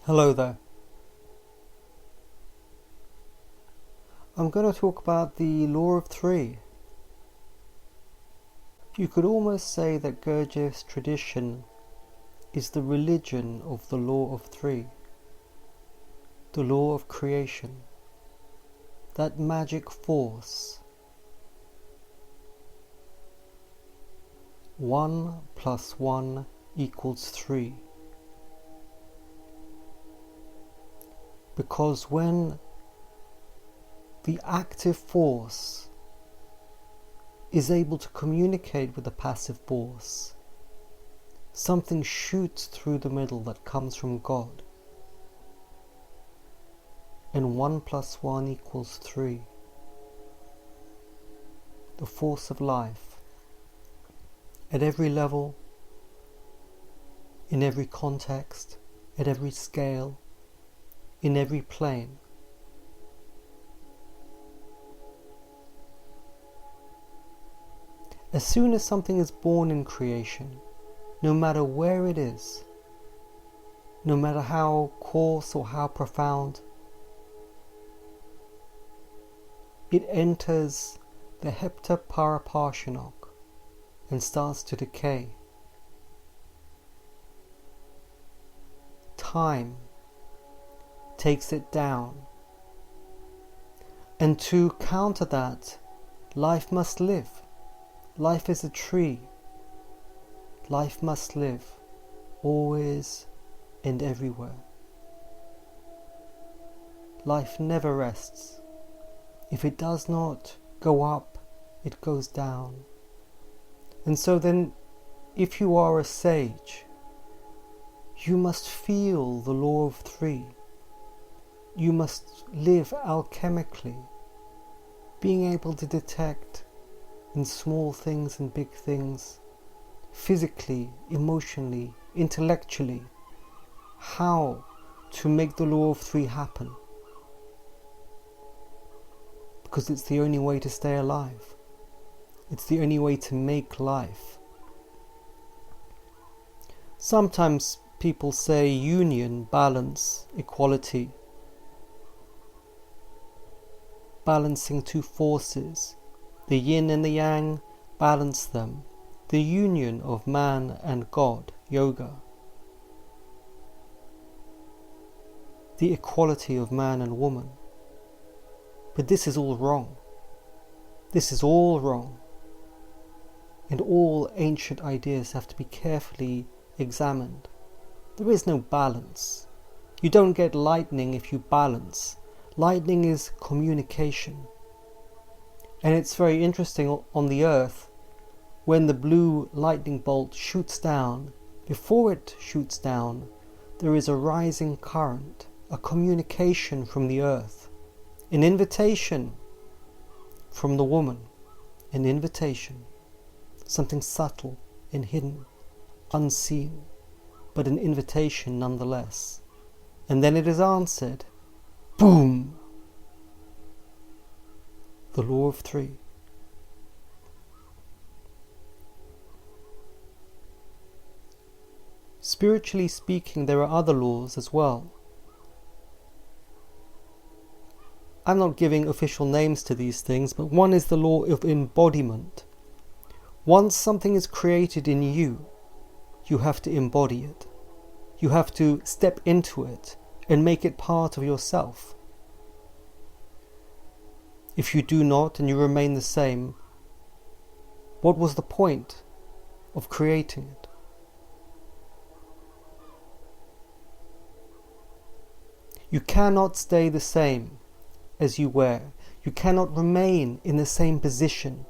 Hello there. I'm going to talk about the law of three. You could almost say that Gurdjieff's tradition is the religion of the law of three, the law of creation, that magic force. 1 + 1 = 3. Because when the active force is able to communicate with the passive force, something shoots through the middle that comes from God. And 1 + 1 = 3. The force of life, at every level, in every context, at every scale, in every plane. As soon as something is born in creation, no matter where it is, no matter how coarse or how profound, it enters the heptaparaparshinok and starts to decay. Time takes it down, and to counter that, life must live. Life is a tree. Life must live, always and everywhere. Life never rests. If it does not go up, it goes down. And so then, if you are a sage, you must feel the law of three. You must live alchemically, being able to detect in small things and big things, physically, emotionally, intellectually, how to make the law of three happen. Because it's the only way to stay alive. It's the only way to make life. Sometimes people say union, balance, equality. Balancing two forces, the yin and the yang, balance them. The union of man and God, yoga. The equality of man and woman. But this is all wrong. This is all wrong. And all ancient ideas have to be carefully examined. There is no balance. You don't get lightning if you balance. Lightning is communication. And it's very interesting on the earth, when the blue lightning bolt shoots down, before it shoots down, there is a rising current, a communication from the earth, an invitation from the woman, an invitation, something subtle and hidden, unseen, but an invitation nonetheless. And then it is answered. Boom! The law of three. Spiritually speaking, there are other laws as well. I'm not giving official names to these things, but one is the law of embodiment. Once something is created in you, you have to embody it. You have to step into it and make it part of yourself. If you do not and you remain the same, what was the point of creating it? You cannot stay the same as you were. You cannot remain in the same position.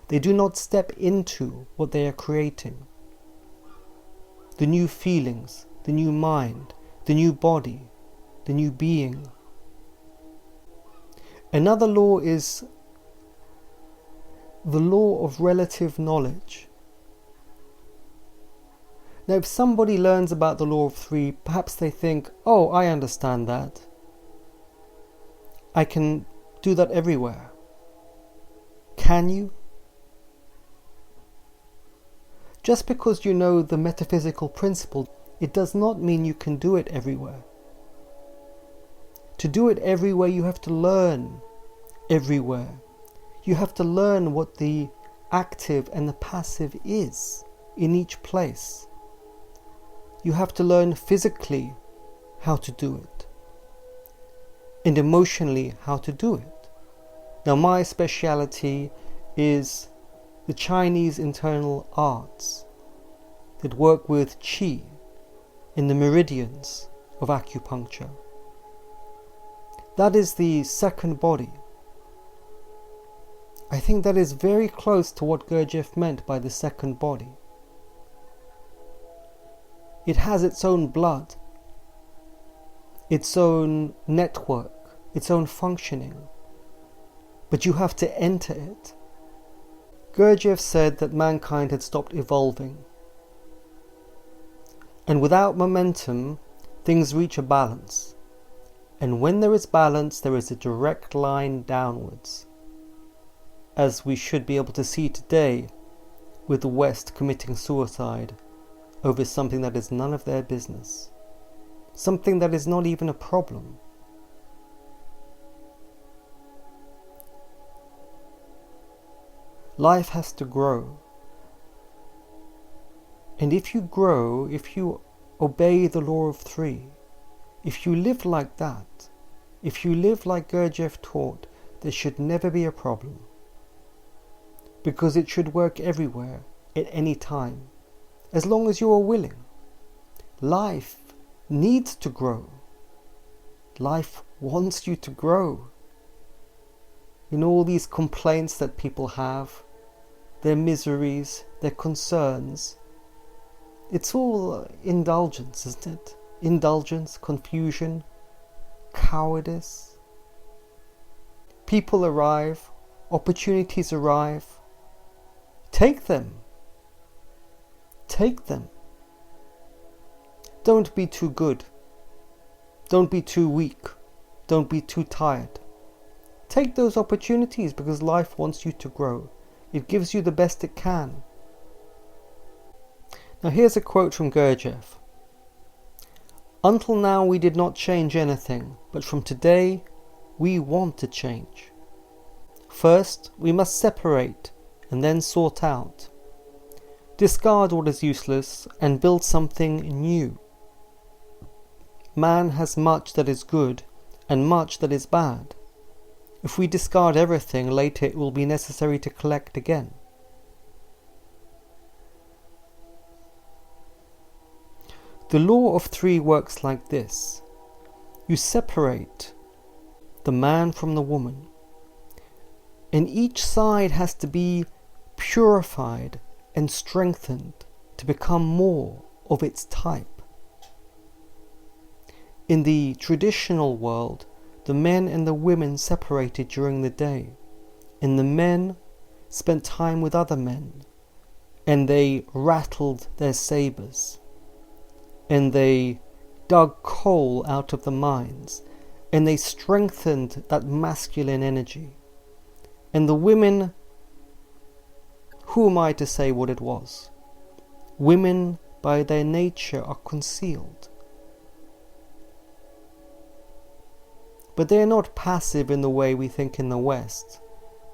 They do not step into what they are creating. The new feelings, the new mind, the new body, the new being. Another law is the law of relative knowledge. Now, if somebody learns about the law of three, perhaps they think, oh, I understand that. I can do that everywhere. Can you? Just because you know the metaphysical principle, it does not mean you can do it everywhere. To do it everywhere, you have to learn everywhere. You have to learn what the active and the passive is in each place. You have to learn physically how to do it, and emotionally how to do it. Now, my speciality is the Chinese internal arts that work with qi in the meridians of acupuncture. That is the second body. I think that is very close to what Gurdjieff meant by the second body. It has its own blood, its own network, its own functioning, but you have to enter it. Gurdjieff said that mankind had stopped evolving, and without momentum, things reach a balance, and when there is balance, there is a direct line downwards, as we should be able to see today with the West committing suicide over something that is none of their business, something that is not even a problem. Life has to grow, and if you grow, if you obey the law of three, if you live like that, if you live like Gurdjieff taught, there should never be a problem, because it should work everywhere, at any time, as long as you are willing. Life needs to grow. Life wants you to grow. In all these complaints that people have, their miseries, their concerns, it's all indulgence, isn't it? Indulgence, confusion, cowardice. People arrive, opportunities arrive. Take them. Take them. Don't be too good. Don't be too weak. Don't be too tired. Take those opportunities because life wants you to grow. It gives you the best it can. Now here's a quote from Gurdjieff. "Until now we did not change anything, but from today we want to change. First we must separate and then sort out. Discard what is useless and build something new. Man has much that is good and much that is bad. If we discard everything, later it will be necessary to collect again." The law of three works like this. You separate the man from the woman, and each side has to be purified and strengthened to become more of its type. In the traditional world, the men and the women separated during the day, and the men spent time with other men, and they rattled their sabers, and they dug coal out of the mines, and they strengthened that masculine energy. And the women, who am I to say what it was? Women by their nature are concealed. But they are not passive in the way we think in the West.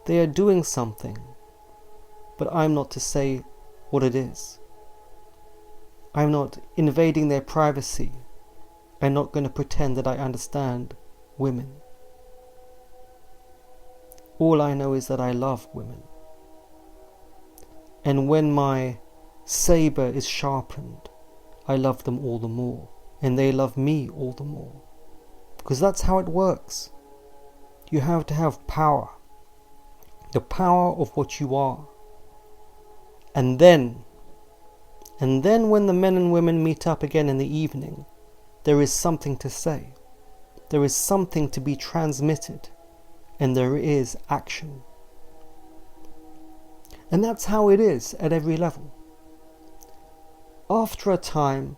They are doing something, but I'm not to say what it is. I'm not invading their privacy. I'm not going to pretend that I understand women. All I know is that I love women. And when my saber is sharpened, I love them all the more, and they love me all the more. Because that's how it works. You have to have power. The power of what you are. And then when the men and women meet up again in the evening, there is something to say. There is something to be transmitted. And there is action. And that's how it is at every level. After a time,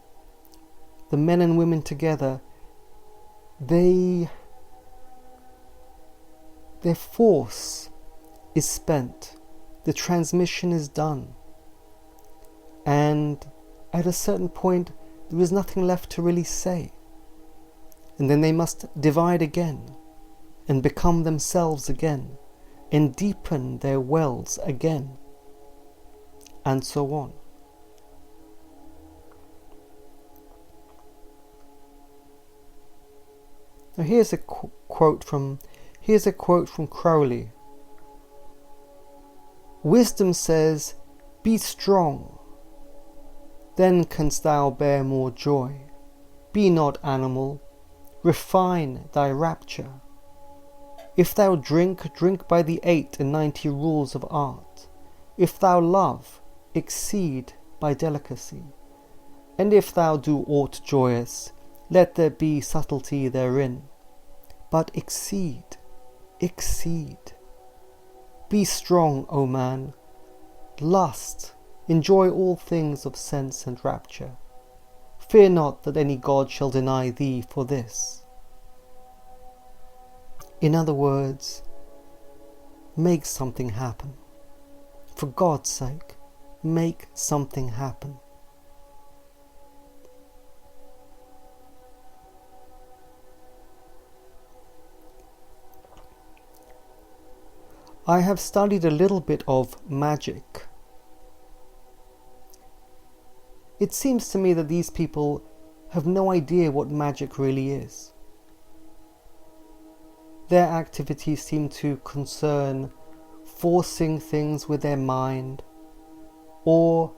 the men and women together, their force is spent. The transmission is done. And at a certain point, there is nothing left to really say. and then they must divide again, and become themselves again, and deepen their wells again, and so on. Now here's a quote from Crowley. Wisdom says, "Be strong, then canst thou bear more joy. Be not animal, refine thy rapture. If thou drink, drink by the 98 rules of art. If thou love, exceed by delicacy. And if thou do aught joyous, let there be subtlety therein. But exceed, exceed. Be strong, O man. Lust, enjoy all things of sense and rapture. Fear not that any god shall deny thee for this." In other words, make something happen. For God's sake, make something happen. I have studied a little bit of magic. It seems to me that these people have no idea what magic really is. Their activities seem to concern forcing things with their mind, or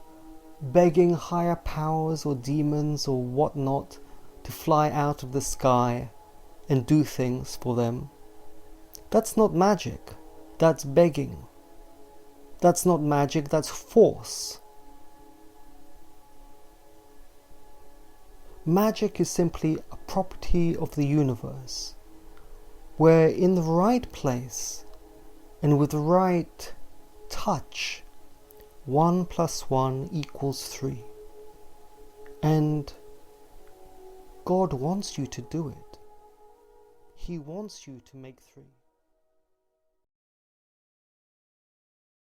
begging higher powers or demons or whatnot to fly out of the sky and do things for them. That's not magic. That's begging. That's not magic, that's force. Magic is simply a property of the universe, where in the right place and with the right touch, 1 + 1 = 3. And God wants you to do it. He wants you to make 3.